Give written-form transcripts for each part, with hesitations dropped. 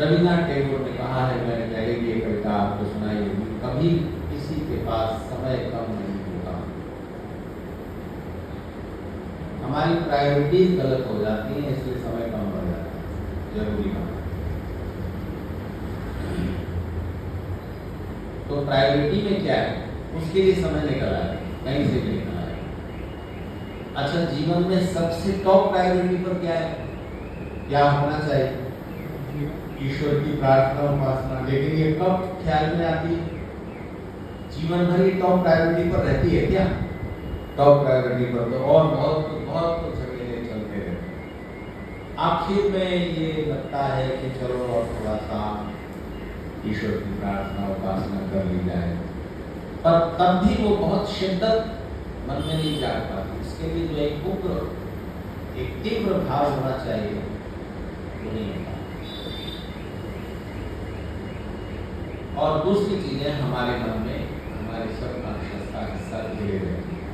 रविन्द्रनाथ टैगोर ने कहा है, मैंने पहले भी ये कविता आपको सुनाई होगी, कभी किसी के पास समय कम नहीं होता। हमारी प्रायोरिटीज गलत हो जाती हैं, इसलिए समय कम बढ़ जाता है, जरूरी बात। तो प्रायोरिटी में क्या है, उसके लिए समय निकल आए, कहीं से भी निकल आए। अच्छा, जीवन में सबसे टॉप प्रायोरिटी पर क्या है, क्या होना चाहिए? ईश्वर की प्रार्थना उपासना। लेकिन ये कब ख्याल में आती है? जीवन भर ये टॉप प्रायोरिटी पर रहती है क्या? टॉप प्रायोरिटी पर तो और बहुत बहुत झगड़े चलते रहते हैं। आखिर में ये लगता है कि चलो और थोड़ा सा ईश्वर की प्रार्थना उपासना कर ली जाए, पर तब भी वो बहुत शिद्दत मन में नहीं जाग पाती। इसके लिए जो एक उग्र, एक तीव्र भाव होना चाहिए, वो नहीं होता। और दूसरी चीजें हमारे मन में, हमारे सबकॉन्शियस का हिस्सा घिरे रहती है।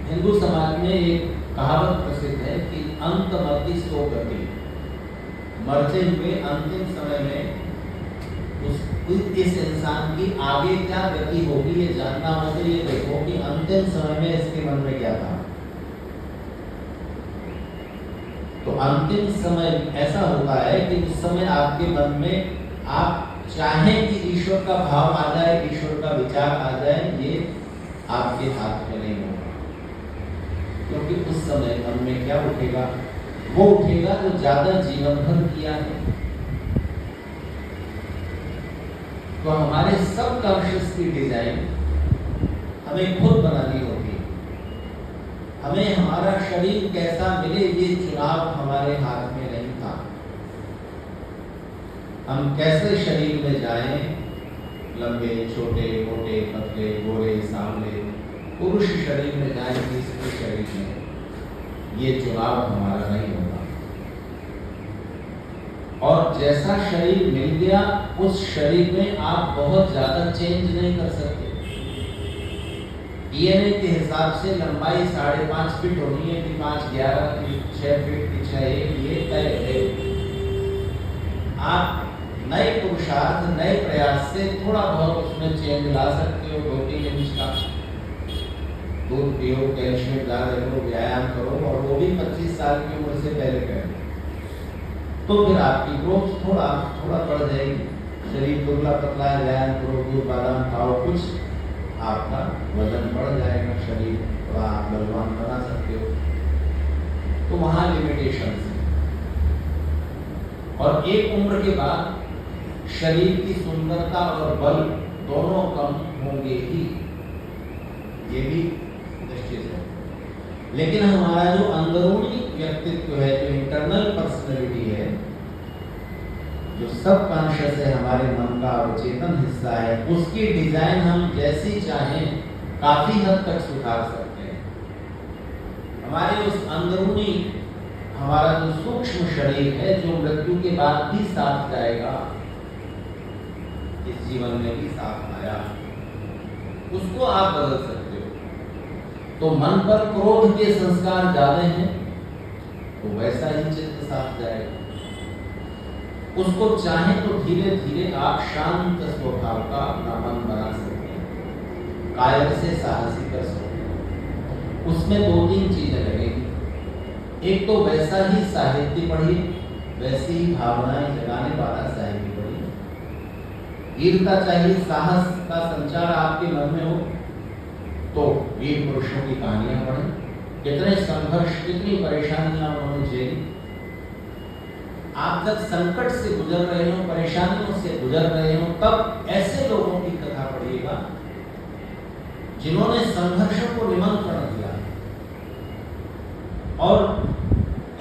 हिंदू समाज में एक कहावत प्रसिद्ध है कि अंत मति सो गति। मरते हुए अंतिम समय में इस इंसान की आगे क्या गति होगी, ये जानना हो तो ये देखो कि अंतिम समय में इसके मन में क्या था। तो अंतिम समय ऐसा होता है कि उस समय आपके मन में आप चाहें कि ईश्वर का भाव आ जाए, ईश्वर का विचार आ जाए, ये आपके हाथ में नहीं होगा। क्योंकि उस समय मन में क्या उठेगा? वो उठेगा जो ज्यादा जीवन भर किया है। तो हमारे सबकॉन्शियस की डिजाइन हमें खुद बनानी होगी। हमें हमारा शरीर कैसा मिले, ये चुनाव हमारे हाथ में नहीं था। हम कैसे शरीर में जाएं, लंबे, छोटे, मोटे, पतले, गोरे, सांवले, पुरुष शरीर में जाएं कि स्त्री शरीर में, ये चुनाव हमारा नहीं होगा। और जैसा शरीर मिल गया, उस शरीर में आप बहुत ज्यादा चेंज नहीं कर सकते। डीएनए के हिसाब से लंबाई 5.5 फीट होनी है कि 5'11" की, 6 फीट की, 6'1", ये तय है। आप नए पुरुषार्थ, नए प्रयास से थोड़ा बहुत उसमें चेंज ला सकते हो। 2-3 इंच का दूध पियो, कैल्शियम ज्यादा लो, व्यायाम करो, और वो भी 25 साल की उम्र से पहले करें, तो फिर आपकी ग्रोथ थोड़ा बढ़ जाएगी। शरीर दुबला पतला है, व्यायाम करो, दूध बादाम खाओ, कुछ आपका वजन बढ़ जाएगा, शरीर थोड़ा आप बलवान बना सकते हो। तो वहां लिमिटेशन है। और एक उम्र के बाद शरीर की सुंदरता और बल दोनों कम होंगे ही, ये भी निश्चित है। लेकिन हमारा जो अंदरूनी व्यक्तित्व है, जो इंटरनल पर्सनैलिटी है, जो सबकॉन्शियस है, हमारे मन का अवचेतन हिस्सा है, उसकी डिजाइन हम जैसी चाहें काफी हद तक सुधार सकते हैं। हमारे उस अंदरूनी, हमारा जो सूक्ष्म शरीर है, जो मृत्यु के बाद भी साथ जाएगा, इस जीवन में भी साथ आया, उसको आप बदल सकते हो। तो मन पर क्रोध के संस्कार ज्यादा हैं, तो वैसा ही चित्त साथ जाएगा। उसको चाहे तो धीरे धीरे आप शांत स्वभाव का अपना मन बना सकते हैं, कायर से साहसी कर सकते हैं। उसमें 2-3 चीजें लगेगी। एक तो वैसा ही साहित्य पढ़िए, वैसी ही भावनाएं जगाने वाला साहित्य पढ़िए। वीरता चाहिए, साहस का संचार आपके मन में हो, तो वीर पुरुषों की कहानियां पढ़ें। कितने संघर्ष, कितनी परेशानियां उन्होंने झेली। आप जब संकट से गुजर रहे हो, परेशानियों से गुजर रहे हो, तब ऐसे लोगों की कथा पढ़िएगा जिन्होंने संघर्षों को निमंत्रण दिया। और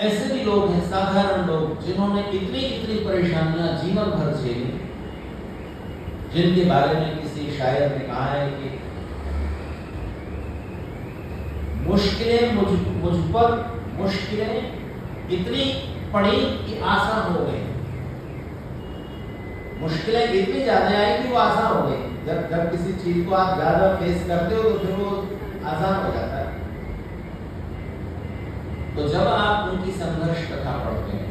ऐसे भी लोग हैं, साधारण लोग, जिन्होंने इतनी परेशानियां जीवन भर झेली, जिनके बारे में किसी शायर ने कहा है कि मुश्किलें मुझ पर, मुश्किलें इतनी पड़ी कि आशा हो गई। मुश्किलें इतनी ज्यादा आई कि वो आसान हो गई। जब किसी चीज को आप ज्यादा फेस करते हो तो फिर वो आसान हो जाता है। तो जब आप उनकी संघर्ष कथा पढ़ते हैं,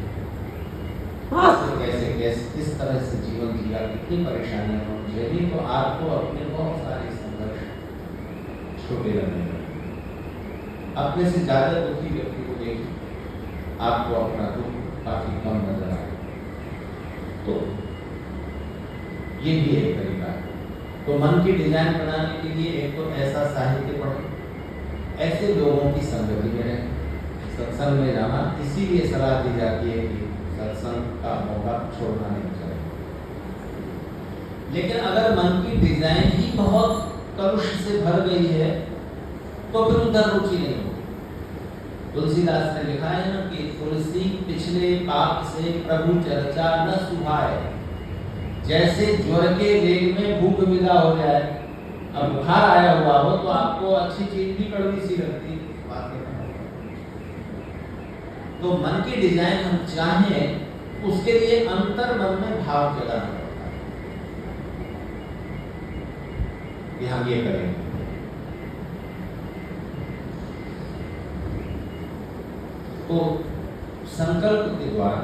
कैसे कैसे किस तरह से जीवन जिया, कितनी परेशानियां उन्होंने झेली, तो आपको अपने बहुत सारे संघर्ष छोटे लगने लगे। अपने से ज्यादा दुखी व्यक्ति को देखिए, आपको अपना दुख काफी कम नजर आए। तो ये भी एक तरीका है। तो मन की डिजाइन बनाने के लिए एक तो ऐसा साहित्य पढ़ें, ऐसे लोगों की संगति में रहें, सत्संग में जाना इसीलिए सलाह दी जाती है कि सत्संग का मौका छोड़ना नहीं चाहिए। लेकिन अगर मन की डिजाइन ही बहुत कलुष से भर गई है तो फिर उधर रुचि नहीं होगी। तुलसीदास ने लिखा है ना कि तुलसी पिछले पाप से प्रभु चर्चा न सुहाए, जैसे ज्वर के वेग में भूख विदा हो जाए। अब बुखार आया हुआ हो तो आपको अच्छी चीज भी कड़वी सी लगती है। तो मन की डिजाइन हम चाहें उसके लिए अंतर मन में भाव जगाना पड़ता है कि हम ये करेंगे। तो संकल्प के द्वारा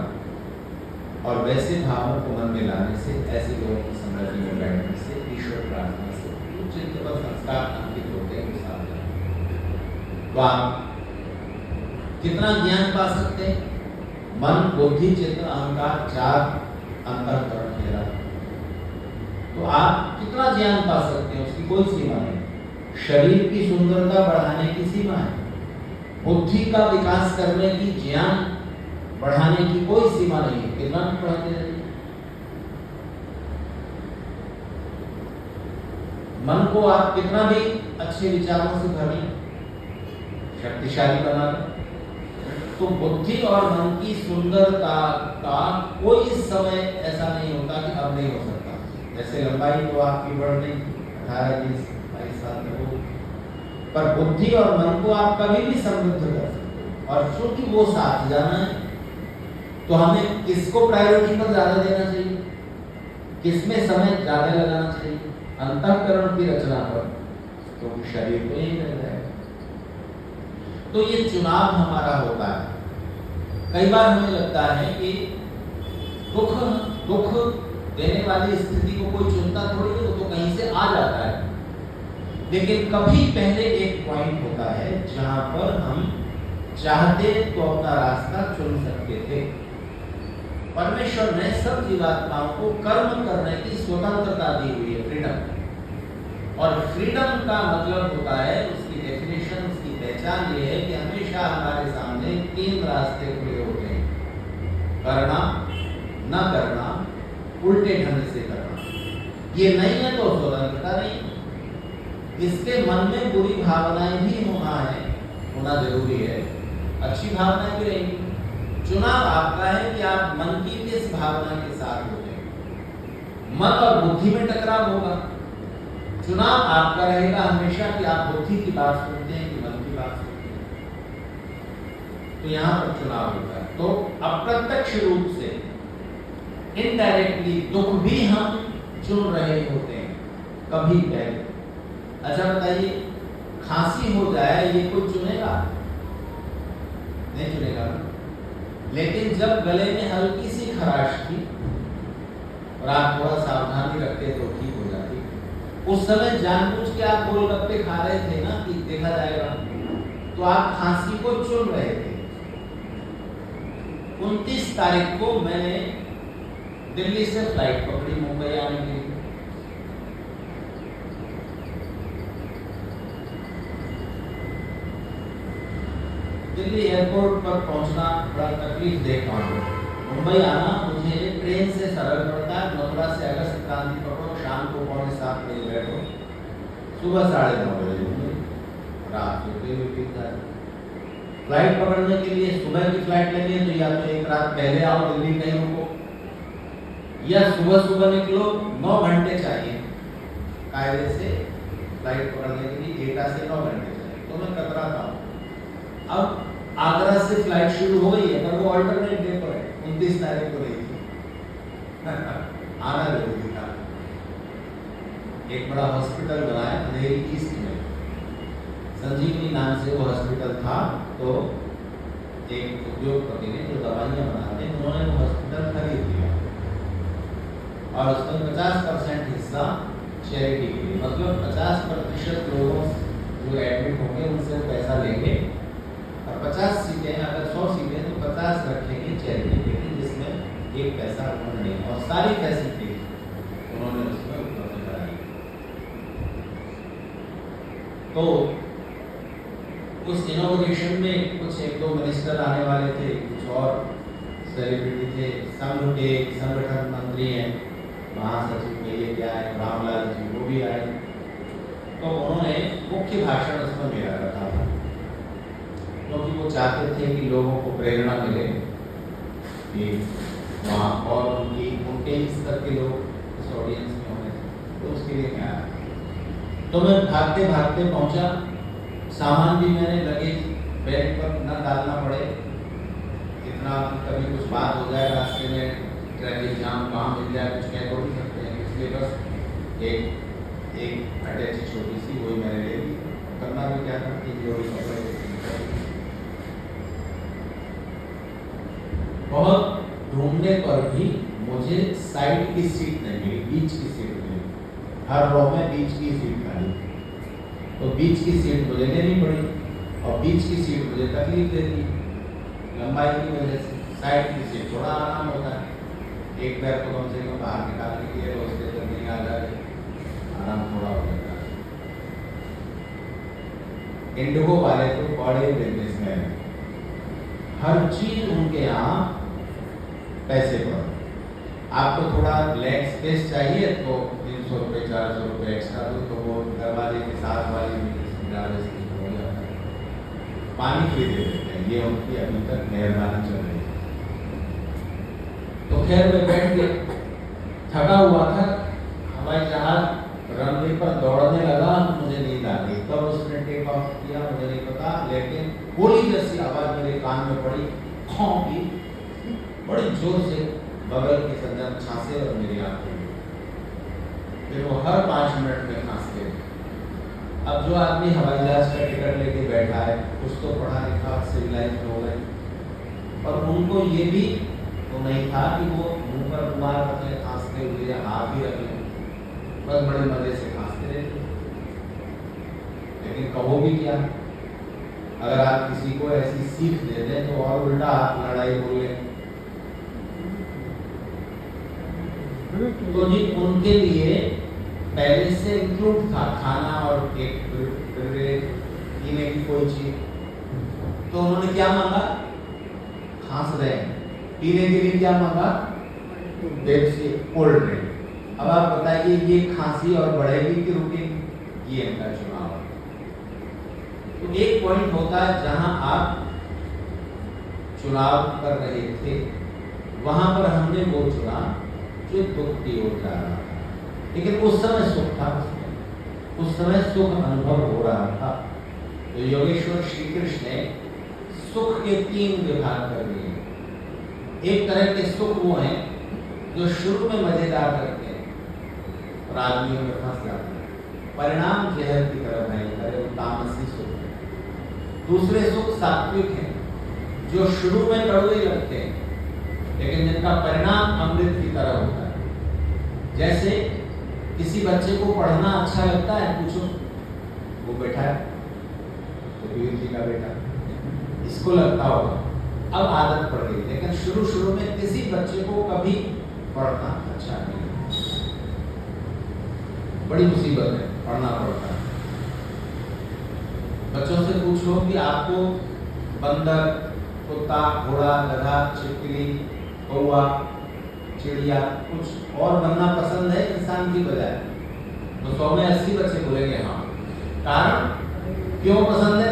और वैसे भावों को मन में लाने से, ऐसे लोगों की संगति में बैठने से, ईश्वर प्रार्थना से चित्त पर संस्कार अंकित होते हैं। तो आप कितना ज्ञान पा सकते हैं? मन, बुद्धि, चित्त, अहंकार, चार अंतःकरण मेरा। तो आप कितना ज्ञान पा सकते हैं उसकी कोई सीमा नहीं। शरीर की सुंदरता बढ़ाने की सीमा है, बुद्धि का विकास करने की, ज्ञान बढ़ाने की कोई सीमा नहीं है। कितना पढ़ते रहिए, मन को आप कितना भी अच्छे विचारों से भर लें, शक्तिशाली बना लें, तो बुद्धि और मन की सुंदरता का कोई समय ऐसा नहीं होता कि अब नहीं हो सकता। जैसे लंबाई तो आपकी बढ़ रही 18, 20, 22 साल तक हो, पर बुद्धि और मन को आप कभी भी समृद्ध कर सकते हो। और चूंकि वो साथ जाना है तो हमें किसको प्रायोरिटी पर ज्यादा देना चाहिए, किसमें समय ज्यादा लगाना चाहिए? अंतःकरण की रचना पर, तो शरीर तो यही रह जाएगा। तो ये चुनाव हमारा होता है। कई बार हमें लगता है कि दुख देने वाली स्थिति को कोई चुनता थोड़ी है, वो तो कहीं से आ जाता है। लेकिन कभी पहले एक पॉइंट होता है जहां पर हम चाहते तो अपना रास्ता चुन सकते थे। परमेश्वर ने सब जीवात्माओं को कर्म करने की स्वतंत्रता दी हुई है, फ्रीडम। और फ्रीडम का मतलब होता है, उसकी डेफिनेशन, उसकी पहचान ये है कि हमेशा हमारे सामने 3 रास्ते खुले होते हैं: करना, न करना, उल्टे ढंग से करना। ये नहीं है तो स्वतंत्रता नहीं। इसके मन में बुरी भावनाएं भी होना जरूरी है, अच्छी भावनाएं भी रहेंगी। चुनाव आपका है कि आप मन की किस भावना के साथ होते हैं। मन और बुद्धि में टकराव होगा। चुनाव आपका रहेगा हमेशा कि आप बुद्धि की बात सुनते हैं कि मन की बात सुनते हैं। तो यहाँ पर चुनाव होता है। तो अप्रत्यक्ष रूप से, इनडायरेक्टली दुख भी हम चुन रहे होते हैं कभी पहले। अच्छा बताइए, खांसी हो जाए ये कोई चुनेगा? नहीं चुनेगा। लेकिन जब गले में हल्की सी खराश थी और आप थोड़ा सावधानी रखते तो ठीक हो जाती, उस समय जानबूझ के आप गोलगप्पे खा रहे थे ना कि देखा जाएगा, तो आप खांसी को चुन रहे थे। 29 तारीख को मैंने दिल्ली से फ्लाइट पकड़ी मुंबई आने के लिए। दिल्ली एयरपोर्ट पर पहुंचना बड़ा तकलीफ दे काम है। मुंबई आना मुझे ट्रेन से सरल पड़ता है। मथुरा से अगस्त क्रांति पकड़ो, शाम को 6:45 बजे बैठो, सुबह 9:30 बजे रात को फ्लाइट पकड़ने के लिए सुबह की फ्लाइट लेनी है तो या तो एक रात पहले आओ, दिल्ली कहीं रुको, या सुबह निकलो। 9 घंटे चाहिए कायदे से फ्लाइट पकड़ने के लिए, 1 से 9 घंटे चाहिए। तो मैं कतराता हूँ। अब आगरा से फ्लाइट शुरू हो गई है, पर वो अल्टरनेट डे पर है, 29 तारीख को रही थी। आना जरूरी था। एक बड़ा हॉस्पिटल बनाया अंधेरी ईस्ट में, संजीवनी नाम से वो हॉस्पिटल था। तो एक उद्योगपति ने जो दवाइयाँ बनाते हैं उन्होंने वो हॉस्पिटल खरीद लिया और उसमें 50% हिस्सा चैरिटी के लिए, मतलब 50% लोगों जो एडमिट होंगे उनसे वो पैसा लेंगे और 50 सीटें, अगर 100 सीटें तो 50 रखेंगे चैरिटी के लिए, जिसमें एक पैसा उन्होंने नहीं, और सारी फैसिलिटी उन्होंने उसमें उपलब्ध कराई। तो उस इनोवेशन में कुछ 1-2 मिनिस्टर आने वाले थे, कुछ और सेलिब्रिटी थे, संघ के संगठन मंत्री हैं, महासचिव के लिए क्या है, रामलाल जी वो भी आए। तो उन्होंने मुख्य भाषण उसमें मेरा रखा था, क्योंकि वो चाहते थे कि लोगों को प्रेरणा मिले कि वहाँ और उनके ही स्तर के लोग इस ऑडियंस में होने, तो उसके लिए मैं आया। तो मैं भागते भागते पहुँचा, सामान भी मैंने लगेज बैग पर न डालना पड़े, इतना कभी कुछ बात हो जाए रास्ते में, ट्रैफिक जाम कहाँ मिल जाए कुछ कह तो नहीं सकते हैं, इसलिए बस एक अटैची छोटी सी वही मैंने ले ली। करना भी क्या था कि जो कपड़े बहुत ढूंढने पर भी मुझे साइड की सीट नहीं मिली, बीच की सीट मिली। हर रो में बीच की सीट खाली, तो बीच की सीट मुझे लेनी पड़ी और बीच की सीट मुझे तकलीफ देती लंबाई की वजह से। साइड की सीट थोड़ा आराम होता है, एक पैर तो कम से कम बाहर निकालने के लिए तो उसके अंदर नहीं आ जाए, आराम थोड़ा हो जाता है। इंडिगो वाले तो बड़े बिजनेसमैन, हर चीज उनके यहाँ पैसे पर। आपको थोड़ा लेग स्पेस चाहिए तो 300 रुपये 400 रुपये एक्स्ट्रा दो, तो वो दरवाजे के साथ वाली हो जाता है। पानी फ्री दे देते हैं, ये उनकी अभी तक मेहरबानी चल रही है। तो खैर मैं बैठ गया, थका हुआ था, हवाई जहाज रनवे पर दौड़ने लगा, मुझे नींद आ गई। तब उसने टेक ऑफ किया, मुझे नहीं पता, लेकिन गोली जैसी आवाज मेरे कान में पड़ी, खौं की, बड़ी जोर से बगल के अंदर खांसे और मेरी आंखें में। फिर वो हर 5 मिनट में खांसते। अब जो आदमी हवाई जहाज का टिकट लेके बैठा है, कुछ तो पढ़ा लिखा सिविलाइज हो गए, और उनको ये भी तो नहीं था कि वो मुंह पर रुमाल रख ले खांसते हुए या हाथ ही रख ले, बस बड़े मजे से खांसते रहते। लेकिन कहो भी क्या, अगर आप किसी को ऐसी सीख दे दें तो और उल्टा आप लड़ाई बोले। तो जी उनके लिए पहले से इंक्लूड था खाना और एक पीने की कोई चीज। तो उन्होंने क्या मांगा, खांस रहे हैं, पीने के लिए क्या मांगा, पेप्सी कोल्ड ड्रिंक। अब आप बताइए ये खांसी और बढ़ेगी कि रुकेगी, ये इनका चुनाव है। तो एक पॉइंट होता है जहां आप चुनाव कर रहे थे, वहां पर हमने वो चुना जो दुख की ओर जा रहा था, लेकिन उस समय सुख था, उस समय सुख अनुभव हो रहा था। तो योगेश्वर श्री कृष्ण ने सुख के 3 विभाग कर दिए। एक तरह के सुख वो हैं जो शुरू में मजेदार लगते हैं और आदमियों में फंस जाते हैं, परिणाम जहर की तरफ है, वो तामसी सुख है। दूसरे सुख सात्विक हैं, जो शुरू में कड़वे लगते हैं लेकिन जिनका परिणाम अमृत की तरह होता है। जैसे किसी बच्चे को पढ़ना अच्छा लगता है, पूछो, वो बैठा है कबीर जी का बेटा, इसको लगता होगा, अब आदत पड़ गई, लेकिन शुरू में किसी बच्चे को कभी पढ़ना अच्छा नहीं लगता, बड़ी मुसीबत है, पढ़ना पड़ता है। बच्चों से पूछो कि आपको बंदर, कुत्ता, घोड़ा, गधा, छिपकली, कौवा, चिड़िया कुछ और बनना पसंद है इंसान की बजाय, तो 100 में 80 बच्चे बोलेंगे हाँ। कारण क्यों पसंद है?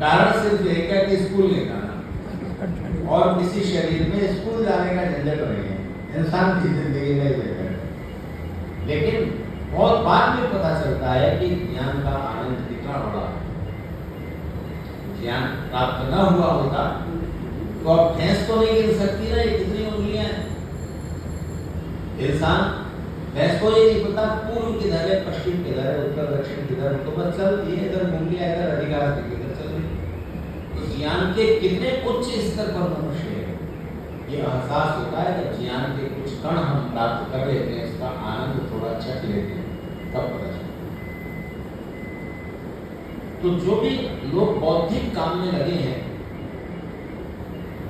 कारण सिर्फ एक है कि स्कूल नहीं जाना, और किसी शरीर में स्कूल जाने का झंझट नहीं है, इंसान की जिंदगी में झंझट। लेकिन बहुत बाद में पता चलता है कि ज्ञान का आनंद कितना बड़ा है। ज्ञान प्राप्त न हुआ होता तो अब भैंस तो नहीं गिन सकती ना, ये कितनी उंगलियां हैं। इंसान भैंस को ये नहीं पता पूर्व किधर है, पश्चिम किधर है, उत्तर दक्षिण किधर है, तो बस चलती है, इधर उंगलियां इधर, अधिकार किधर चल रही। तो ज्ञान के कितने उच्च स्तर पर मनुष्य है, ये एहसास होता है जब ज्ञान के कुछ कण हम प्राप्त कर लेते हैं, इसका आनंद थोड़ा चख लेते हैं, तब पता चलता है। तो जो भी लोग बौद्धिक काम में लगे हैं,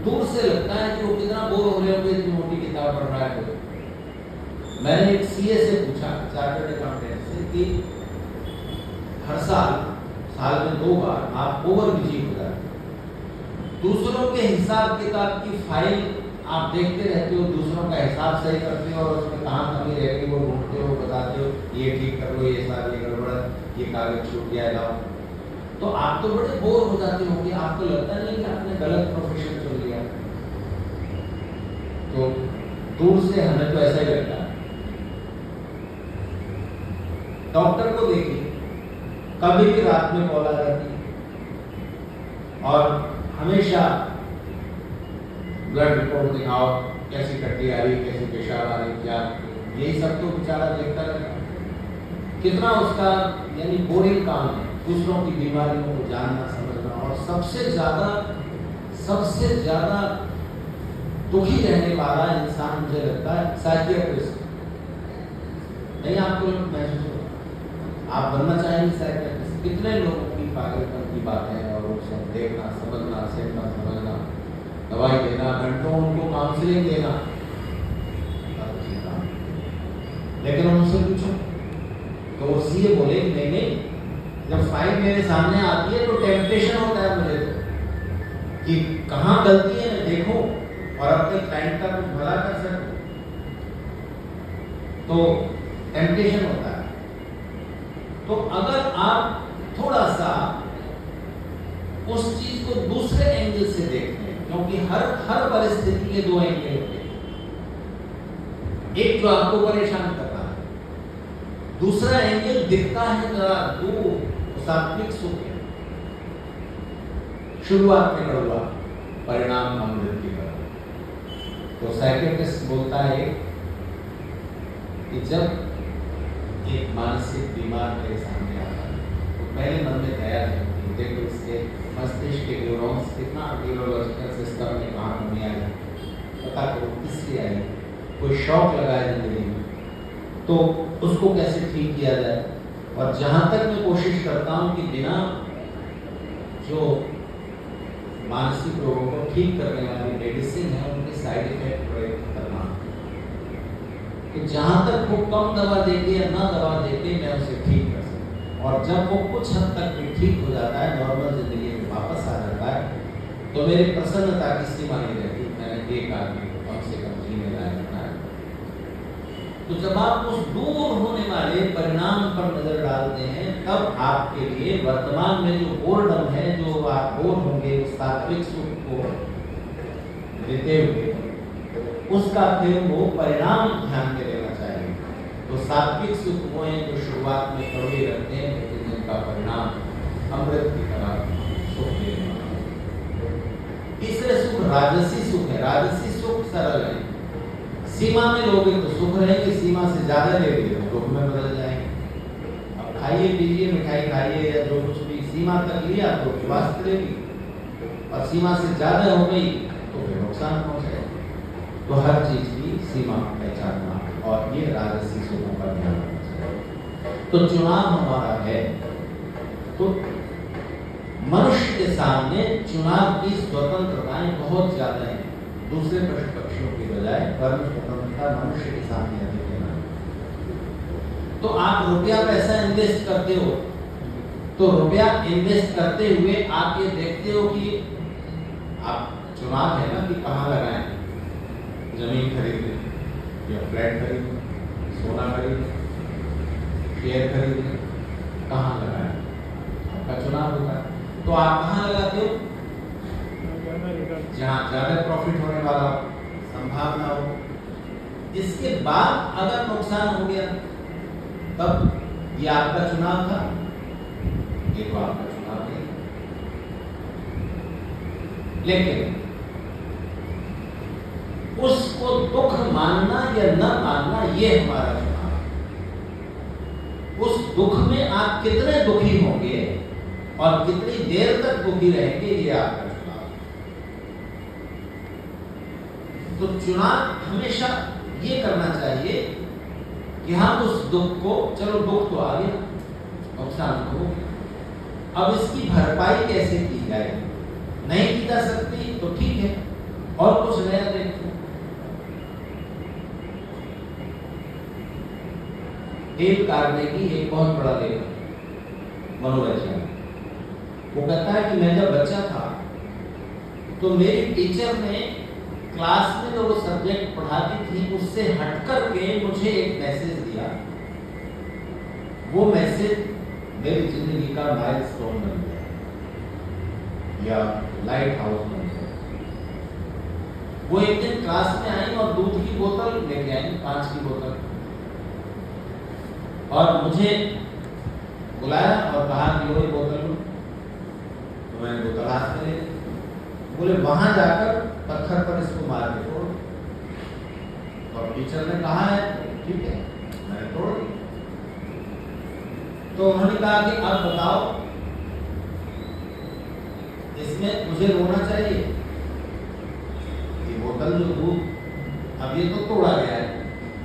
दूर से लगता है कि वो कितना बोर हो रहे होंगे, इतनी मोटी किताब पढ़ रहा है। मैंने एक सीए से पूछा, चार्टर्ड अकाउंटेंट से, कि हर साल में 2 बार आप ओवर बिजी हो जाते हैं, दूसरों के हिसाब किताब की फाइल आप देखते रहते हो, दूसरों का हिसाब सही करते हो और उसमें कहाँ कमी रह गई वो ढूंढते हो, बताते हो, ये ठीक कर लो, ये साल ये गड़बड़, ये कागज छूट गया, लाओ। तो आप तो बड़े बोर हो जाते होंगे, आपको लगता नहीं कि आपने गलत प्रोफेशन चुन लिया। तो दूर से हमें तो ऐसा ही लगता है। डॉक्टर को देखिए, कभी भी रात में कॉल आ जाती है और हमेशा ब्लड रिपोर्ट दिखाओ, कैसी टट्टी आ रही, कैसी पेशाब आ रही, क्या, यही सब तो बेचारा देखता रहता है। कितना उसका यानी बोरिंग काम है, दूसरों की बीमारियों को जानना समझना। और सबसे ज्यादा दुखी रहने वाला इंसान मुझे लगता है साइकियाट्रिस्ट। नहीं, आपको महसूस होगा, आप बनना चाहेंगे साइकियाट्रिस्ट। कितने लोगों की पागलपन की बातें और उसको देखना समझना, समझना, दवाई देना, घंटों उनको काउंसलिंग देना, लेकिन उनसे पूछो तो वो सीए बोले कि नहीं, जब फाइल मेरे सामने आती है तो टेम्पटेशन होता है मुझे कि कहाँ गलती है मैं देखूं और अपने क्लाइंट का कुछ भला कर सकूं, तो टेम्पटेशन होता है। तो अगर आप थोड़ा सा उस चीज को दूसरे एंगल से देखते हैं, क्योंकि हर परिस्थिति के 2 एंगल होते हैं, एक जो आपको परेशान कर रहा है, दूसरा एंगल दिखता है जरा दूर, सात्विक सुख है। शुरुआत में कड़वा, परिणाम अमृत की तरह। तो साइकियाट्रिस्ट बोलता है कि जब एक मानसिक बीमार मेरे सामने आता है तो पहले मन में दया है, देखो इसके मस्तिष्क के न्यूरॉन्स कितना न्यूरोलॉजिकल सिस्टम में कहाँ कमी आई, पता करो किसलिए आई, कोई शौक लगा है जिंदगी में तो उसको कैसे ठीक किया जाए। और जहाँ तक मैं कोशिश करता हूँ कि बिना जो मानसिक रोगों को ठीक करने वाली मेडिसिन है उनके साइड इफेक्ट प्रयत्न करना, तो जहाँ तक वो कम दवा देके या ना दवा देके मैं उसे ठीक कर सकूँ। और जब वो कुछ हद तक भी ठीक हो जाता है, नॉर्मल जिंदगी में वापस आ जाता है, तो मेरी प्रसन्नता की सीमा नहीं रहती, मैंने एक आदमी को कम से कम जीने लायक बनाया। तो जब आप उस दूर होने वाले परिणाम पर नजर डालते हैं, तब आपके लिए वर्तमान में जो बोर्डम है, जो आप बोर होंगे सात्विक सुख को देते हुए, उसका फिर वो परिणाम ध्यान में लेना चाहिए। तो सात्विक सुख वो हैं जो शुरुआत में कड़वे रहते हैं, लेकिन जिनका परिणाम अमृत की तरह सुख देने वाला। तीसरे सुख राजसी सुख है। राजसी सुख सरल है, सीमा में लोगे तो सुख रहेंगे, सीमा से ज्यादा ले लिए तो दुख में बदल जाएंगे। अब खाइए पीजिए, मिठाई खाइए या जो कुछ भी, सीमा तक लिया तो स्वास्थ्य लेगी, और सीमा से ज्यादा हो गई तो फिर नुकसान पहुंचेगा। तो हर चीज की सीमा पहचानना और ये राजसी सुखों का ध्यान रखना चाहिए। तो चुनाव हमारा है, तो मनुष्य के सामने चुनाव की स्वतंत्रताएं बहुत ज्यादा है दूसरे पशु पक्षियों की बजाय। कर्म स्वतंत्रता मनुष्य के सामने अधिक है। तो आप रुपया पैसा इन्वेस्ट करते हो, तो रुपया इन्वेस्ट करते हुए आप ये देखते हो कि आप चुनाव है ना कि कहाँ लगाएं, जमीन खरीदें या फ्लैट खरीदें, सोना खरीदें, शेयर खरीदें, कहाँ लगाएं, आपका चुनाव होता है। तो आप कहाँ लगाते हो? जहाँ ज्यादा प्रॉफिट होने वाला संभावना हो। इसके बाद अगर नुकसान हो गया तब ये आपका चुनाव था, ये तो आपका चुनाव नहीं। लेकिन उसको दुख मानना या न मानना ये हमारा चुनाव है। उस दुख में आप कितने दुखी होंगे और कितनी देर तक दुखी रहेंगे, ये आपका चुनाव तो चुनाव हमेशा ये करना चाहिए कि हम उस दुख को, चलो दुख तो आ गया, नुकसान तो हो गया, अब इसकी भरपाई कैसे की जाए। नहीं की जा सकती तो ठीक है, और कुछ नया देखो। डेल कार्नेगी एक बहुत बड़ा लेखक, मनोवैज्ञानिक, वो कहता है कि मैं जब बच्चा था तो मेरी टीचर ने क्लास में जो वो सब्जेक्ट पढ़ाती थी उससे हटकर के मुझे एक मैसेज दिया। वो मैसेज मेरी जिंदगी का माइलस्टोन बन गया या लाइट हाउस बन गया। वो एक दिन क्लास में आई और दूध की बोतल लेके आई, कांच की बोतल, और मुझे बुलाया और कहा कि वो बोतल लो। तो मैंने बोतल हाथ में ले ली। बोले वहां जाकर पत्थर पर इसको मार के तोड़। और टीचर ने कहा है ठीक है, मैंने तोड़ दी। तो उन्होंने कहा कि अब बताओ इसमें मुझे रोना चाहिए, ये बोतल जो दूध अब ये तो तोड़ा गया है,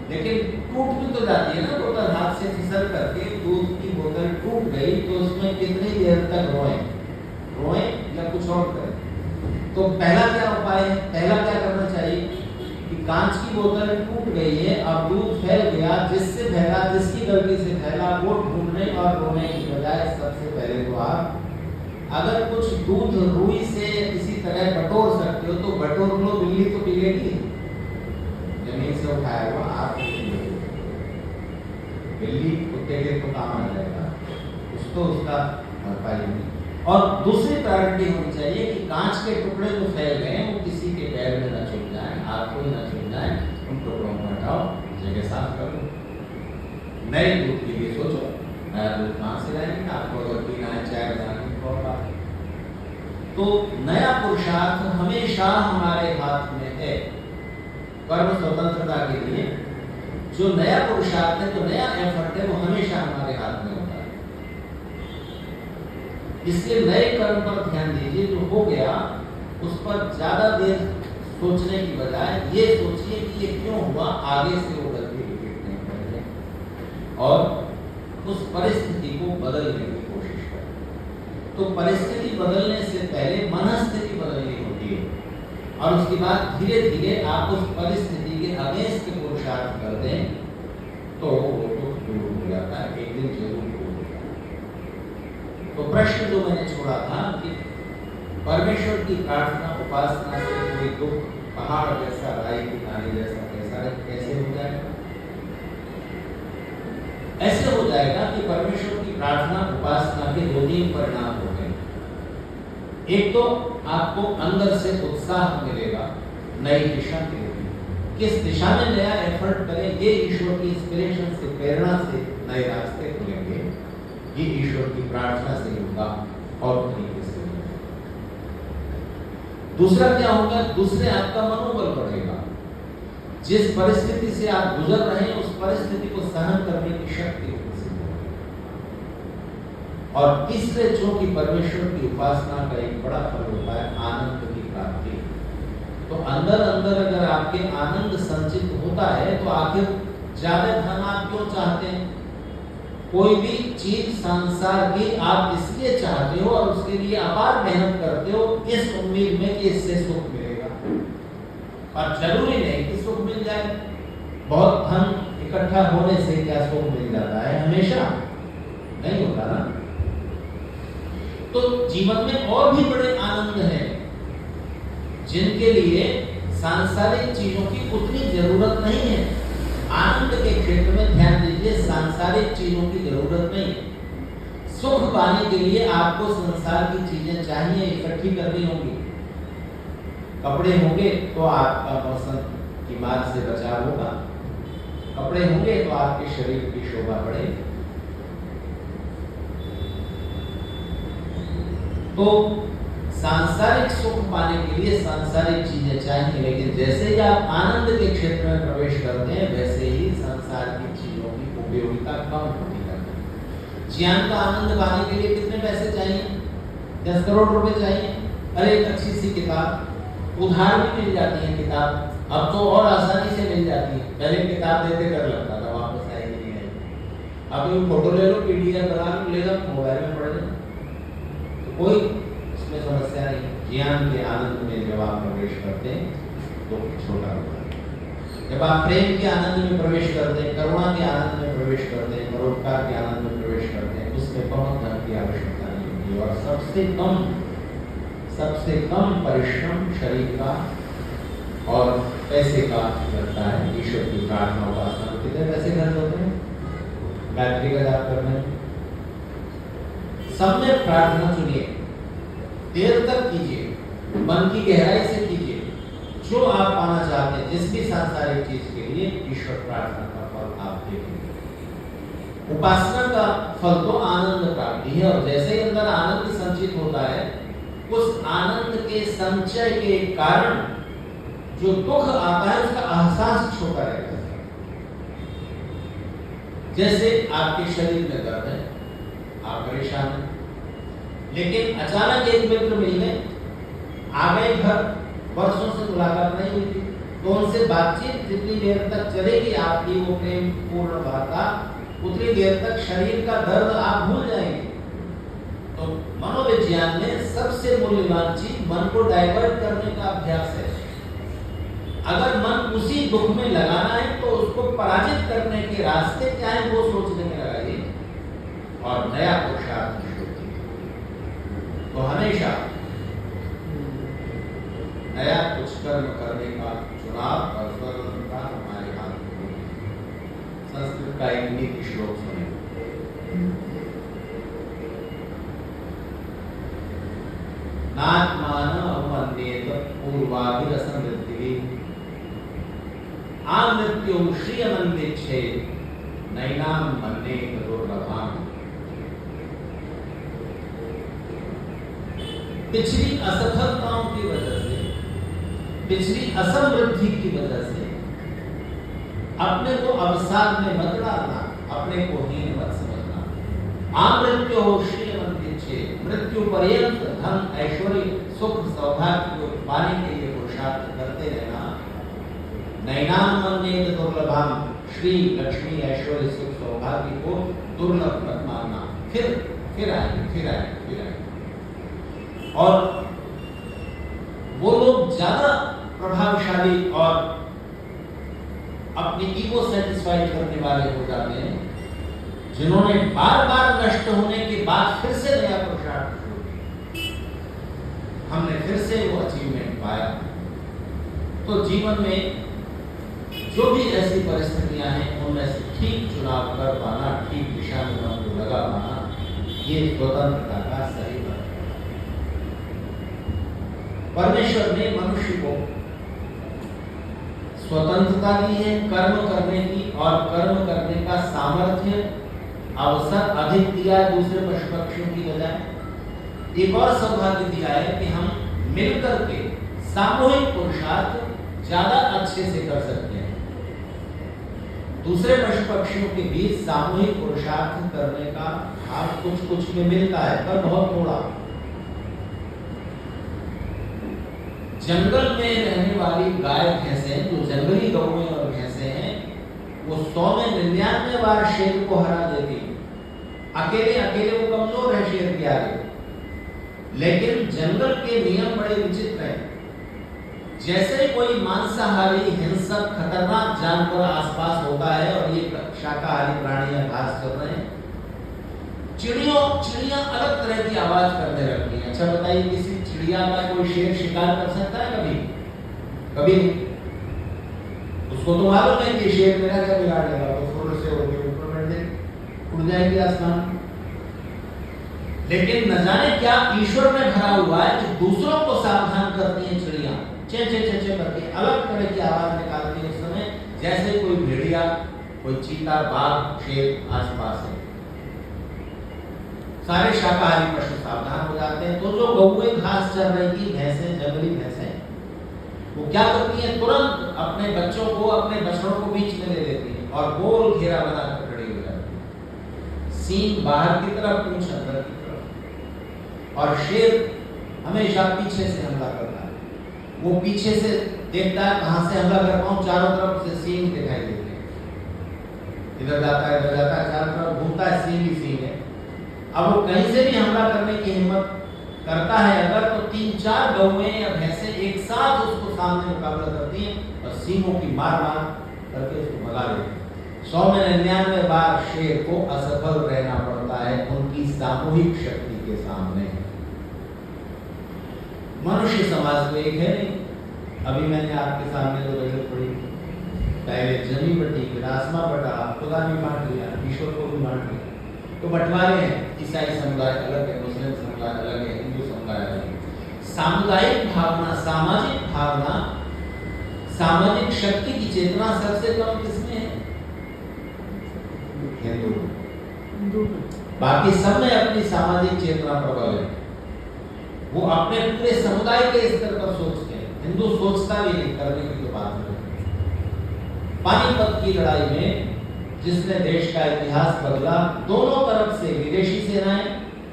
लेकिन टूट भी तो जाती है ना बोतल, हाथ से फिसल करके दूध की बोतल टूट गई तो उसमें कितनी देर तक रोए या कुछ और करें। तो पहला क्या उपाय है, पहला क्या करना चाहिए कि कांच की बोतल टूट गई है, अब दूध फैल गया, जिससे फैला, जिसकी गलती से फैला, वो ढूंढने और रोने की बजाय सबसे पहले तो आप अगर कुछ दूध रुई से किसी तरह बटोर सकते हो तो बटोर लो। बिल्ली तो पी लेगी, जमीन से उठाया हुआ आप बिल्ली कुत्ते के तो काम आ जाएगा, कुछ तो उसका भरपाई नहीं। और दूसरी प्रायोरिटी होनी चाहिए कि कांच के टुकड़े जो फैल गए हैं वो किसी के पैर में न छूट जाए, आपको ही न छूट जाए, उन टुकड़ों को हटाओ, जगह साफ कर लो। नए दूध के लिए सोचो, नया दूध कहाँ से लाएंगे, आपको अगर पीना है चाय बनाने की और बात। तो नया पुरुषार्थ हमेशा हमारे हाथ में है। कर्म स्वतंत्रता के लिए जो नया पुरुषार्थ है, जो नया एफर्ट है, वो हमेशा हमारे हाथ में होता है। इसलिए नए कर्म पर ध्यान दीजिए, जो हो गया उस पर ज्यादा देर सोचने की बजाय ये सोचिए कि ये क्यों हुआ, आगे से वो गलती रिपीट नहीं करें और उस परिस्थिति को बदलने की कोशिश करें। तो परिस्थिति बदलने से पहले मनस्थिति बदलनी होती है, और उसके बाद धीरे धीरे आप उस परिस्थिति के अगेंस्ट पुरुषार्थ कर दें तो वो तो दूर हो जाता है, एक दिन जरूर दूर हो जाता है। तो प्रश्न जो मैंने छोड़ा था कि परमेश्वर की प्रार्थना उपासना से कोई दुख पहाड़ जैसा, राई की नाली जैसा कैसे हो जाएगा? ऐसे हो जाएगा कि परमेश्वर की प्रार्थना उपासना के 2-3 परिणाम हो गए। एक तो आपको अंदर से उत्साह मिलेगा, नई दिशा मिलेगी, किस दिशा में नया एफर्ट करें, ये ईश्वर की इंस्पिरेशन से, प्रेरणा से नए रास्ते खुलेंगे। ये ईश्वर की प्रार्थना से होगा और तरीके से होगा। दूसरा क्या होगा? दूसरे आपका मनोबल बढ़ेगा, जिस परिस्थिति से आप गुजर रहे हैं उस परिस्थिति को सहन करने की शक्ति विकसित होगी। और तीसरे चूंकि परमेश्वर की उपासना का एक बड़ा फल होता है आनंद की प्राप्ति। तो अंदर अंदर अगर आपके आनंद संचित होता है तो आखिर ज्यादा धन आप क्यों चाहते हैं? कोई भी चीज संसार की आप इसलिए चाहते हो और उसके लिए अपार मेहनत करते हो इस उम्मीद में कि इससे सुख मिलेगा, और जरूरी नहीं कि सुख मिल जाए। बहुत धन इकट्ठा होने से क्या सुख मिल जाता है? हमेशा नहीं होता ना। तो जीवन में और भी बड़े आनंद हैं जिनके लिए सांसारिक चीजों की उतनी जरूरत नहीं है। आनंद के क्षेत्र में ध्यान दीजिए, सांसारिक चीजों की जरूरत नहीं है। सुख पाने के लिए आपको संसार की चीजें चाहिए, इकट्ठी करनी होंगी। कपड़े होंगे तो आपका मौसम की मार से बचाव होगा, कपड़े होंगे तो आपके शरीर की शोभा बढ़ेगी। तो सांसारिक सुख पाने के लिए सांसारिक चीजें चाहिए, लेकिन जैसे ही आप आनंद के क्षेत्र में प्रवेश करते हैं वैसे ही संसार की चीजों की उपयोगिता कम होती जाती है। ज्ञान का आनंद पाने के लिए कितने पैसे चाहिए? 10 करोड़ रुपए चाहिए। अरे एक अच्छी सी किताब, उधार भी मिल जाती है किताब, अब तो और आसानी से मिल जाती है। पहले किताब देते डर लगता था वापस आएगी नहीं आएगी। अब ये फोटो ले लो, पीडीएफ बना लो, ले जाओ, मोबाइल में पढ़ लो, तो कोई इसमें समस्या नहीं। ज्ञान के आनंद में जब आप प्रवेश करते हैं तो छोटा होता है। जब आप प्रेम के आनंद में प्रवेश करते हैं, करुणा के आनंद में प्रवेश करते हैं, परोपकार के आनंद में प्रवेश करते हैं, उसमें बहुत धन की आवश्यकता नहीं होती। और सबसे कम परिश्रम शरीर का और पैसे का लगता है ईश्वर की प्रार्थना उपासना। कितने पैसे खर्च होते हैं गायत्री का जाप करने में? सब में प्रार्थना चुनिए, देर तक कीजिए, मन की गहराई से कीजिए, जो आप पाना चाहते हैं जिस भी सांसारिक चीज के लिए, ईश्वर प्रार्थना का फल आप देखेंगे। उपासना का फल तो आनंद प्राप्ति है, और जैसे ही अंदर आनंद संचित होता है, उस आनंद के संचय के कारण जो दुख आता है उसका एहसास छोटा रहता है। जैसे आपके शरीर में दर्द है, आप परेशान हैं, लेकिन अचानक एक मित्र मिल गए, आ गए घर, वर्षों से मुलाकात नहीं हुई थी, तो उनसे बातचीत जितनी देर तक चलेगी आपकी वो प्रेम पूर्ण वार्ता, उतनी देर तक शरीर का दर्द आप भूल जाएंगे। तो मनोविज्ञान में सबसे मूल्यवान चीज मन को डाइवर्ट करने का अभ्यास है। अगर मन उसी दुख में लगाना है तो उसको पराजित करने के रास्ते क्या है वो सोचने में लगाइए और नया पुरुषार्थ शुरू कीजिए। तो हमेशा नया कुछ कर्म करने का चुनाव और स्वतंत्रता हमारे हाथ में होगी। संस्कृत का एक नीति श्लोक सुने, नात्मान अवमन्येत पूर्वाभिरसमृद्धिः आमृत्युं श्रियमन्विच्छेत् नैनां मन्येत दुर्लभाम्। पिछली असफलताओं की वजह से, पिछली असमृद्धि की वजह से अपने को अवसाद में मत डालना, अपने को हीन मत समझना। आमृत्यो श्रियमन्विच्छेत्, मृत्यु पर्यंत धन ऐश्वर्य सुख सौभाग्य को पाने के लिए पुरुषार्थ करते रहना। नैनां मन्येत दुर्लभम्, श्री लक्ष्मी ऐश्वर्य सुख सौभाग्य को दुर्लभ मत मानना, फिर आएंगे। और वो लोग ज्यादा प्रभावशाली और अपनी ईगो सेटिस्फाई करने वाले हो जाते हैं जिन्होंने बार बार नष्ट होने के बाद फिर से नया पुरुषार्थ शुरू किया। हमने फिर से वो अचीवमेंट पाया। तो जीवन में जो भी ऐसी परिस्थितियां हैं उनमें से ठीक चुनाव कर पाना, ठीक दिशा में मन को लगा पाना, ये स्वतंत्रता का सही बात है। परमेश्वर ने मनुष्य को स्वतंत्रता दी है कर्म करने की, और कर्म करने का सामर्थ्य अवसर अधिक दिया है दूसरे पशु पक्षियों की बजाय। एक और सौभाग्य दिया है कि हम मिलकर के सामूहिक पुरुषार्थ ज्यादा अच्छे से कर सकते हैं। दूसरे पशु पक्षियों के बीच सामूहिक पुरुषार्थ करने का भाग कुछ में मिलता है, पर बहुत थोड़ा। जंगल में रहने वाली गाय भैंसे, जो जंगली गौएं और भैंसे हैं, वो 100 में 99 बार शेर को हरा देती। अकेले वो कमजोर है शेर के आगे। लेकिन जंगल के नियम बड़े विचित्र हैं। जैसे कोई मांसाहारी हिंसक खतरनाक जानवर आसपास होता है और ये शाकाहारी प्राणी घास कर रहे हैं, चिड़ियां अलग तरह की आवाज करने लगती हैं। अच्छा बताइए, किसी चिड़िया का कोई शेर शिकार कर सकता है कभी? उसको तो मालूम है कि शेर मेरा क्या बिगाड़ेगा, तो फुर से होके ऊपर बैठ जाएगी, उड़ जाएगी आसमान। लेकिन न जाने क्या ईश्वर में भरा हुआ है कि दूसरों को सावधान करती हैं चिड़िया, चे करके अलग तरह की आवाज निकालती है उस समय, जैसे कोई भेड़िया, कोई चीता, बाघ, शेर आसपास है। सारे शाकाहारी पशु सावधान हो जाते हैं। तो जो गौएं घास चर रही थी, भैंसे, जंगली भैंसे, वो क्या करती हैं, तुरंत अपने बच्चों को, अपने बछड़ों को बीच में ले लेती हैं और गोल घेरा बनाकर खड़ी हो जाती है। सींग बाहर की तरफ, पूंछ अंदर की तरफ, और शेर हमेशा पीछे से हमला करता है। वो पीछे से देखता है कहां से हमला कर पाऊं, चारों तरफ से सींग दिखाई देते हैं, इधर जाता है इधर जाता है, चारों तरफ घूमता है, सींग ही सींग है। अब वो कहीं से भी हमला करने की हिम्मत करता है अगर, तो 3-4 गौएं या भैंसें एक साथ उसको सामने मुकाबला करती हैं और सींगों की मार मार करके उसको भगा देती हैं। 100 में 99 बार शेर को असफल रहना पड़ता है उनकी सामूहिक शक्ति के सामने। मनुष्य समाज में एक है नहीं, अभी मैंने आपके सामने जो गजल पढ़ी, पहले जमी बटी, फिर आसमां बटा, खुदा भी बांट लिया, ईश्वर को भी बांट लिया। तो बंटवारे हैं, ईसाई समुदाय अलग है, मुस्लिम समुदाय अलग है, हिंदू समुदाय अलग है। सामुदायिक भावना, सामाजिक भावना, सामाजिक शक्ति की चेतना सबसे कम किसमें है? हिंदू। बाकी सब में अपनी सामाजिक चेतना प्रबल है, वो अपने पूरे समुदाय के स्तर पर सोचते हैं। हिंदू सोचता भी नहीं, करने की तो बात नहीं। पानीपत की लड़ाई में जिसने देश का इतिहास बदला, दोनों तरफ से विदेशी सेनाएं,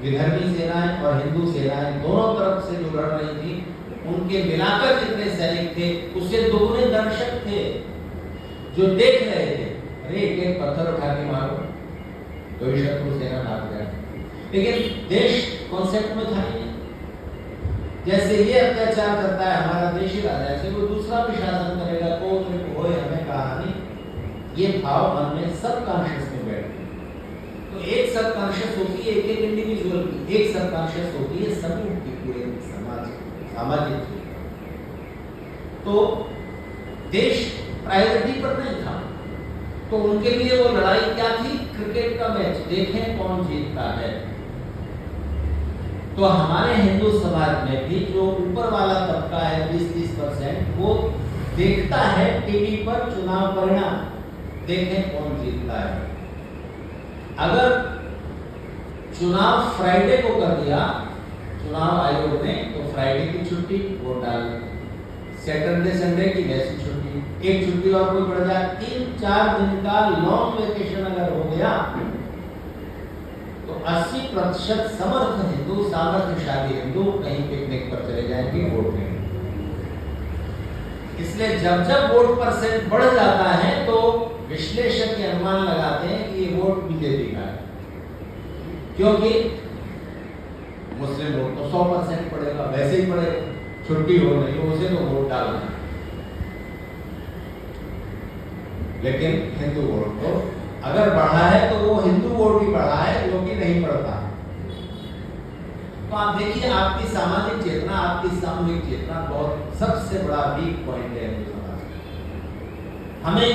विधर्मी सेनाएं और हिंदू सेनाएं दोनों तरफ से जो लड़ रही थी, उनके मिलाकर जितने सैनिक थे उससे दोगुने दर्शक थे जो देख रहे थे। अरे एक पत्थर उठा के मारो तो शत्रु सेना भाग जाए, लेकिन देश कॉन्सेप्ट में था ही नहीं। जैसे ये अत्याचार करता है हमारा देशी राजा, ऐसे कोई दूसरा भी शासन करेगा तो होए हमें कहानी, ये भाव मन में सबकॉन्शियस में बैठते हैं। तो एक सबकॉन्शियस होती है एक इंडिविजुअल की, एक सबकॉन्शियस होती है समूह की, पूरे समाज सामाजिक। तो देश प्रायोरिटी पर नहीं था, तो उनके लिए वो लड़ाई क्या थी? क्रिकेट का मैच, देखें कौन जीतता है। तो हमारे हिंदू समाज में भी जो ऊपर वाला तबका है 20-30%, वो देखता है टीवी पर चुनाव परिणाम, देखें कौन जीतता है। अगर चुनाव फ्राइडे को कर दिया चुनाव आयोग ने, तो फ्राइडे की छुट्टी वोट डालने, सैटरडे संडे की वैसी छुट्टी, एक छुट्टी और कोई बढ़ जाए, 3-4 दिन का लॉन्ग वेकेशन अगर हो गया तो 80% समर्थ हिंदू, सामर्थ्यशाली हिंदू कहीं पिकनिक पर चले जाएंगे वोट देंगे। इसलिए जब जब वोट परसेंट बढ़ जाता है तो विश्लेषक ये अनुमान लगाते हैं कि ये वोट बीजेपी का है, क्योंकि मुस्लिम वोट तो 100% पड़ेगा, वैसे ही पड़ेगा, छुट्टी हो नहीं हो उसे तो वोट डालना है। लेकिन हिंदू वोट तो अगर बढ़ा है तो वो हिंदू वोट भी बढ़ा है जो कि नहीं पड़ता। तो आप देखिए आपकी सामाजिक चेतना, आपकी सामूहिक चेतना बहुत सबसे बड़ा वीक पॉइंट है हिंदू समाज में। हमें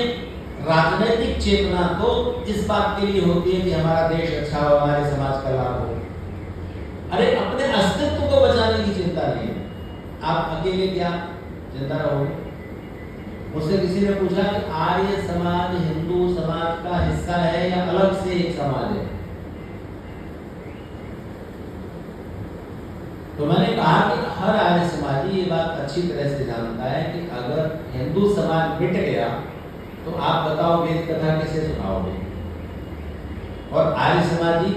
राजनीतिक चेतना तो इस बात के लिए होती है कि हमारा देश अच्छा हो, हमारे समाज का लाभ हो। अरे अपने अस्तित्व को बचाने की चिंता नहीं है। आप अकेले क्या जिंदा रहोगे? मुझसे किसी ने पूछा कि आर्य समाज हिंदू समाज का हिस्सा है या अलग से एक समाज है? तो मैंने कहा कि हर आर्य समाजी ये बात अच्छी तरह से जानता है कि अगर हिंदू समाज मिट गया तो आप बताओ वेद कथा कैसे सुनाओगे? और आर्य समाजी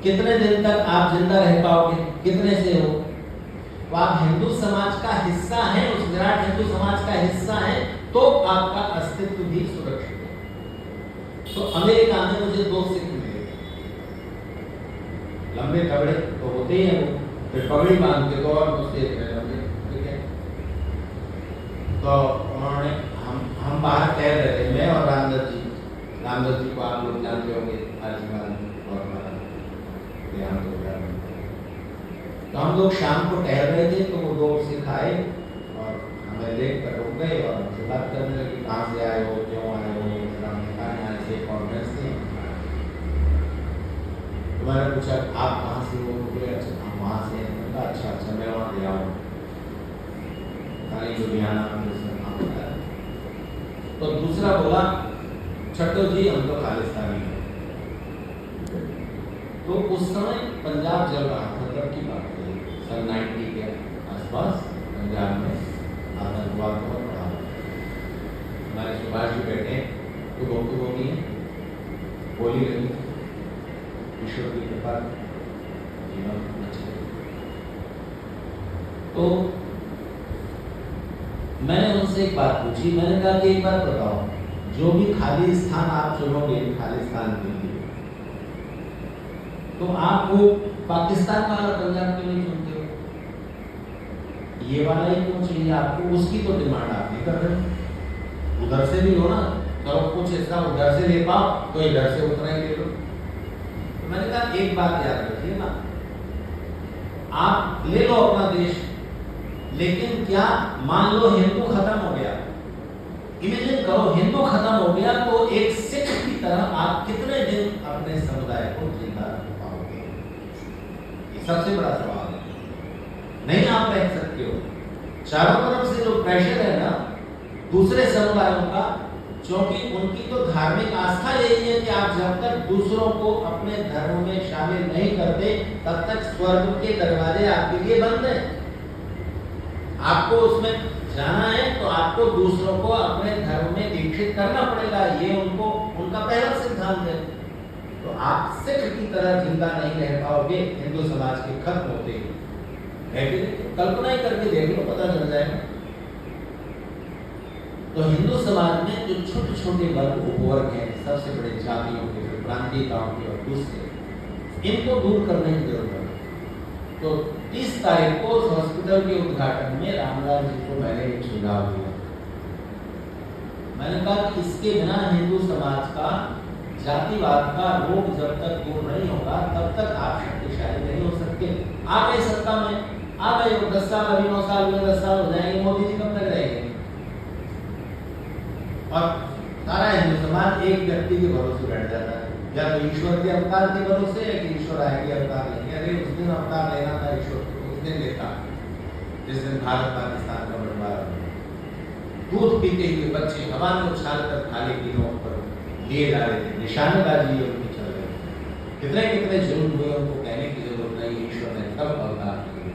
कितने दिन तक आप जिंदा रह पाओगे? कितने से हो? तो आप हिंदू समाज का हिस्सा हैं, उस विराट हिंदू समाज का हिस्सा हैं, तो आपका अस्तित्व भी सुरक्षित है। तो अमेरिका में मुझे 2 सिख मिले, लंबे तगड़े तो होते ही हैं, वो फिर पगड़ी बांध के तो और मुझसे लंबे, ठीक है। तो उन्होंने हम बाहर तैर रहे थे, मैं और रामदत्त जी को आप लोग जानते होंगे, आजीवन और तो हम लोग शाम को टहल रहे थे, तो वो 2 सिख आए और हमें देख कर रुक गए और हमसे बात करने लगे, कहाँ से आए हो, क्यों आए हो? हमने कहा यहाँ से कॉन्फ्रेंस थी। तो मैंने पूछा आप कहाँ से हो? बोले अच्छा हम वहाँ से हैं। मैंने कहा अच्छा मैं वहाँ गया हूँ, लुधियाना। तो दूसरा बोला छठो जी हम तो खालिस्तानी हैं। तो उस समय पंजाब जल रहा था, तब की बात है, सन 90 के आसपास पंजाब में आतंकवाद बहुत बढ़ा। हमारे सुभाष जी बैठे तो बोली बोली रही, ईश्वर की कृपा जीवन अच्छा। तो मैंने उनसे एक बात पूछी, मैंने कहा कि एक बात बताओ, जो भी खाली स्थान आप चुनोगे खाली स्थान के लिए, तो आप वो पाकिस्तान वाला पंजाब क्यों नहीं चुनते हो? ये वाला ही क्यों चाहिए आपको? उसकी तो डिमांड आप नहीं कर रहे। उधर से भी हो ना, चलो कुछ हिस्सा उधर से ले पाओ तो इधर से उतना ही ले लो। तो मैंने कहा एक बात याद रखिए ना, आप ले लो अपना देश, लेकिन क्या मान लो हिंदू खत्म हो गया, इमेजिन करो हिंदू खत्म हो गया, तो एक सिख की तरह आप कितने दिन अपने समुदाय को जिंदा रख पाओगे? ये सबसे बड़ा सवाल है। नहीं आप रह सकते हो। चारों तरफ से जो प्रेशर है ना दूसरे समुदायों का, क्योंकि उनकी तो धार्मिक आस्था यही है कि आप जब तक दूसरों को अपने धर्म में शामिल नहीं करते तब तक स्वर्ग के दरवाजे आपके लिए बंद हैं। आपको उसमें जाना है तो आपको दूसरों को अपने धर्म में दीक्षित करना पड़ेगा, ये उनका पहला सिद्धांत है। तो आप सिख की तरह जिंदा नहीं रह पाओगे हिंदू समाज के खत्म होते ही। कल्पना ही करके देख लो, पता चल जाएगा। तो हिंदू समाज में जो छोटे छोटे वर्ग उपवर्ग हैं, सबसे बड़े जातियों के, फिर प्रांतीयताओं के और दूसरे, इनको दूर करने की जरूरत है। तो 30 तारीख को उस हॉस्पिटल के उद्घाटन में रामलाल जी को मैंने एक सुझाव दिया। मैंने कहा कि इसके बिना हिंदू समाज का जातिवाद का रोग जब तक दूर नहीं होगा तब तक आप शक्तिशाली नहीं हो सकते। आ गए सत्ता में, आ गए 10 साल, अभी 9 साल में 10 साल हो जाएंगे, मोदी जी कब तक रहेंगे? और सारा हिंदू समाज एक व्यक्ति के भरोसे बैठ जाता है, या तो ईश्वर के अवतार के भरोसे है कि ईश्वर आएंगे अवतार लेंगे। अरे उस दिन अवतार लेना था ईश्वर को, उस दिन लेता जिस दिन भारत पाकिस्तान का बंटवारा हुआ। दूध पीते हुए बच्चे हवा में उछाल कर थाली की नोक पर लिए जा रहे थे, निशानेबाजी उनकी चल रही थी। कितने कितने जुल्म हुए, उनको कहने की जरूरत नहीं। ईश्वर ने कब अवतार किए,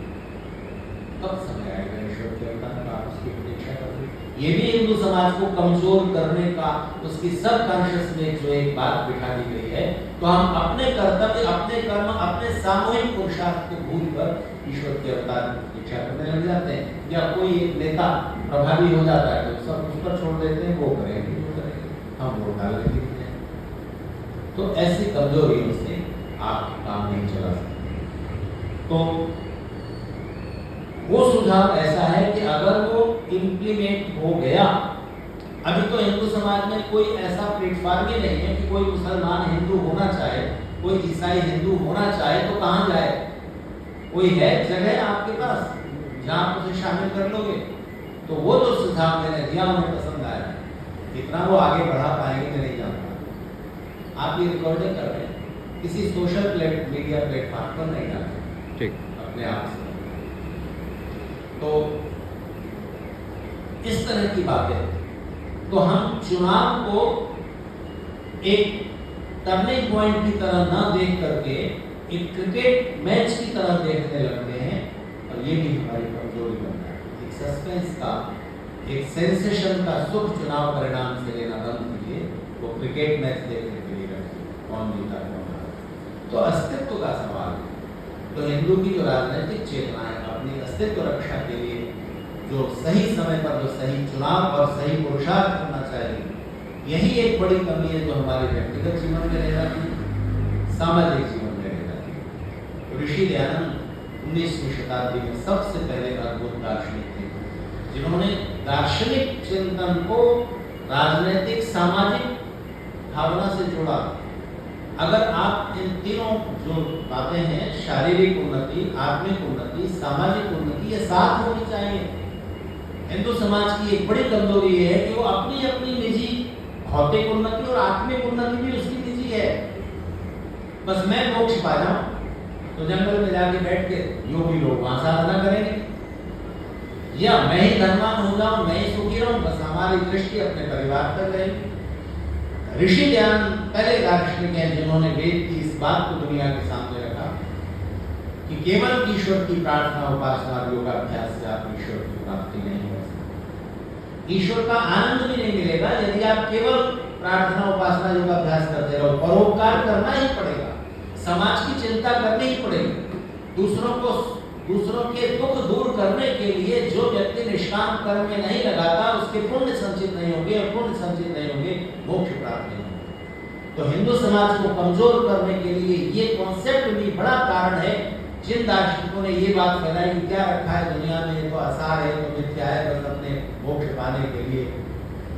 कब समय आएगा ईश्वर के अवतार का, आप उसकी प्रतीक्षा कर रहे। ये भी हिंदू समाज को कमजोर करने का उसकी सबकॉन्शियस में जो एक बात बिठा दी गई है। तो हम अपने कर्तव्य, अपने कर्म, अपने सामूहिक पुरुषार्थ को भूलकर ईश्वर के अवतार की प्रतीक्षा करने लग जाते हैं। या कोई एक नेता प्रभावी हो जाता है तो सब उस पर छोड़ देते हैं, वो करेंगे जो करेंगे, हम वोट डाल देते हैं। तो ऐसी कमजोरियों से आप काम नहीं चला सकते। तो वो सुझाव ऐसा है कि अगर वो इम्प्लीमेंट हो गया, अभी तो हिंदू समाज में कोई ऐसा प्लेटफॉर्म ही नहीं है कि कोई मुसलमान हिंदू होना चाहे, कोई ईसाई हिंदू होना चाहे तो कहां जाए? कोई है जगह आपके पास जहां आप उसे शामिल कर लोगे? तो वो जो सुझाव मैंने दिया उन्हें पसंद आया। कितना वो आगे बढ़ा पाएंगे मैं नहीं जानता। आप ये रिकॉर्डिंग कर रहे हैं, किसी सोशल मीडिया प्लेटफॉर्म पर नहीं डालें, ठीक अपने आप से। तो इस तरह की बातें, तो हम चुनाव को एक टर्निंग पॉइंट की तरह ना देख करके एक क्रिकेट मैच की तरह देखने लगते हैं, और ये भी हमारी कमजोरी बनता है। एक सस्पेंस का, एक सेंसेशन का सुख चुनाव परिणाम से लेना बंद कीजिए, वो क्रिकेट मैच देखने के लिए रखिए, कौन जीता कौन हारा। तो अस्तित्व का सवाल है। तो हिंदू की जो राजनीतिक चेतना है, अपनी अस्तित्व रक्षा के लिए जो सही समय पर जो सही चुनाव और सही पुरुषार्थ करना चाहिए, यही एक बड़ी कमी है जो हमारे व्यक्तिगत जीवन में रह जाती है, सामाजिक जीवन में रह जाती है। ऋषि दयानंद 19वीं शताब्दी में सबसे पहले अद्भुत दार्शनिक थे, जिन्होंने दार्शनिक चिंतन को राजनीतिक सामाजिक भावना से जोड़ा। अगर आप इन तीनों जो बातें हैं, शारीरिक उन्नति, आत्मिक उन्नति, सामाजिक उन्नति, ये साथ होनी चाहिए। हिंदू समाज की एक बड़ी कमजोरी ये है कि वो अपनी अपनी निजी भौतिक उन्नति और आत्मिक उन्नति भी उसकी निजी है। बस मैं मोक्ष पा जाऊं तो जंगल में जाके बैठ के योगी लोग वहां साधना करेंगे, या मैं ही धनवान हो जाऊं, मैं ही सुखी रहूं, बस हमारी दृष्टि अपने परिवार पर रहेगी। ऋषि ज्ञान पहले दार्शनिक हैं जिन्होंने वेद की इस बात को दुनिया के सामने रखा कि केवल ईश्वर की प्रार्थना, उपासना और योगाभ्यास से आप ईश्वर की प्राप्ति नहीं हो सकती। ईश्वर का आनंद भी नहीं मिलेगा यदि आप केवल प्रार्थना, उपासना, योगाभ्यास करते रहो। परोपकार करना ही पड़ेगा, समाज की चिंता करनी ही पड़ेगी, दूसरों को दूसरों के दुख दूर करने के लिए जो व्यक्ति निष्काम कर्म में नहीं लगाता उसके पुण्य संचित नहीं होंगे, और पुण्य संचित नहीं होंगे मोक्ष प्राप्त नहीं होंगे। तो हिंदू समाज को कमजोर करने के लिए ये कॉन्सेप्ट भी बड़ा कारण है। जिन दार्शनिकों ने ये बात फैलाई कि क्या रखा है दुनिया में, ये तो आसार है, तो मिथ्या है, बस अपने मोक्ष पाने के लिए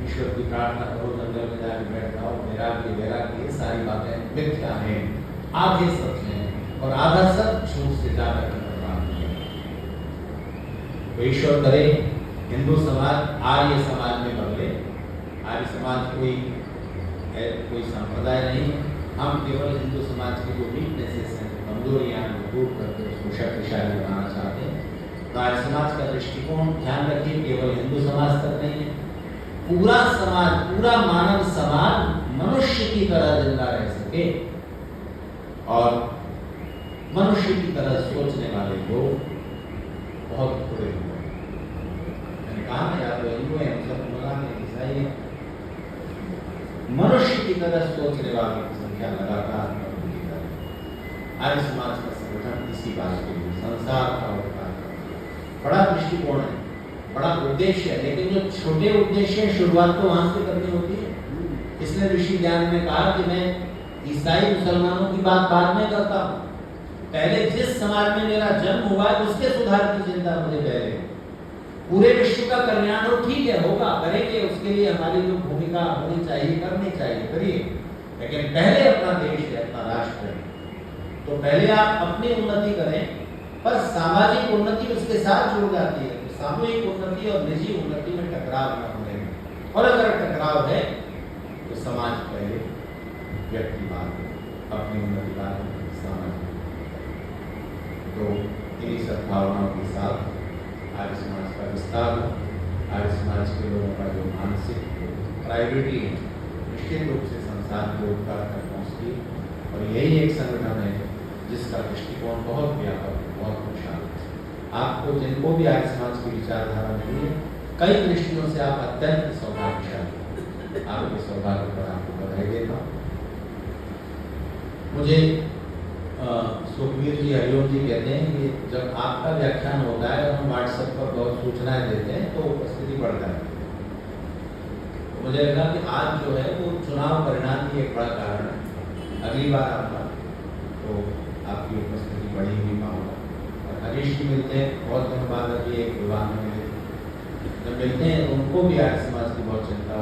ईश्वर की प्रार्थना करो, जंगल में जाकर बैठ जाओ, वैराग्य, ये सारी बातें मिथ्या हैं, आधे सच हैं और आधा सच झूठ से ज्यादा तो ईश्वर करे हिंदू समाज आर्य समाज में बदले। आर्य समाज कोई संप्रदाय नहीं, हम केवल हिंदू समाज की जो वीकनेसेस हैं, कमजोरियां हैं, दूर करके उसको शक्तिशाली बनाना चाहते हैं। तो आर्य समाज का दृष्टिकोण ध्यान रखिए, केवल हिंदू समाज तक नहीं है, पूरा समाज, पूरा मानव समाज मनुष्य की तरह जिंदा रह सके और मनुष्य की तरह सोचने वाले लोग बहुत थोड़े हुए। मैंने कहा ना, या तो हिंदू है, मुसलमान है, ईसाई है, मनुष्य की तरह सोचने वालों की संख्या लगातार बढ़ती जा रही है। आर्य समाज का संगठन इसी बात के लिए संसार का उपकार बड़ा दृष्टिकोण है, बड़ा उद्देश्य है, लेकिन जो छोटे उद्देश्य है शुरुआत तो वहां से करनी होती है। इसलिए ऋषि ज्ञान ने कहा कि मैं ईसाई मुसलमानों की बात बाद में करता हूँ, पहले जिस समाज में मेरा जन्म हुआ है उसके सुधार की चिंता मुझे पहले। पूरे विश्व का कल्याण हो, ठीक है, होगा, करेंगे, उसके लिए हमारी जो भूमिका होनी चाहिए करनी चाहिए, करिए, लेकिन पहले अपना देश है, अपना राष्ट्र है। तो पहले आप अपनी उन्नति करें, पर सामाजिक उन्नति उसके साथ जुड़ जाती है। तो सामूहिक उन्नति और निजी उन्नति में टकराव न होने, और अगर टकराव है तो समाज पहले, व्यक्ति बाद, अपनी उन्नति बाद समाज। तो इन्हीं सद्भावनाओं के साथ आर्य समाज का विस्तार हो, आर्य समाज के लोगों का जो मानसिक प्रायोरिटी है निश्चित रूप से संसार के उपकार तक पहुँचती है। और यही एक संगठन है जिसका दृष्टिकोण बहुत व्यापक है, बहुत विशाल है। आपको जिनको भी आर्य समाज की विचारधारा मिली है, कई दृष्टियों से आप अत्यंत सौभाग्यशाली, आपके सौभाग्य पर आपको बधाई देता हूँ। मुझे सुखबीर जी, हरिओम जी कहते हैं कि जब आपका व्याख्यान होता है, हम व्हाट्सएप पर बहुत सूचनाएं देते हैं तो उपस्थिति बढ़ जाती है। तो मुझे लगा कि आज जो है वो चुनाव परिणाम की एक बड़ा कारण है। अगली बार आऊँगा तो आपकी उपस्थिति बढ़ी हुई पाऊँगा। और हरीश जी मिलते हैं, बहुत दिनों बाद अभी एक विवाह में मिले, जब मिलते हैं तो उनको भी आर्य समाज की बहुत चिंता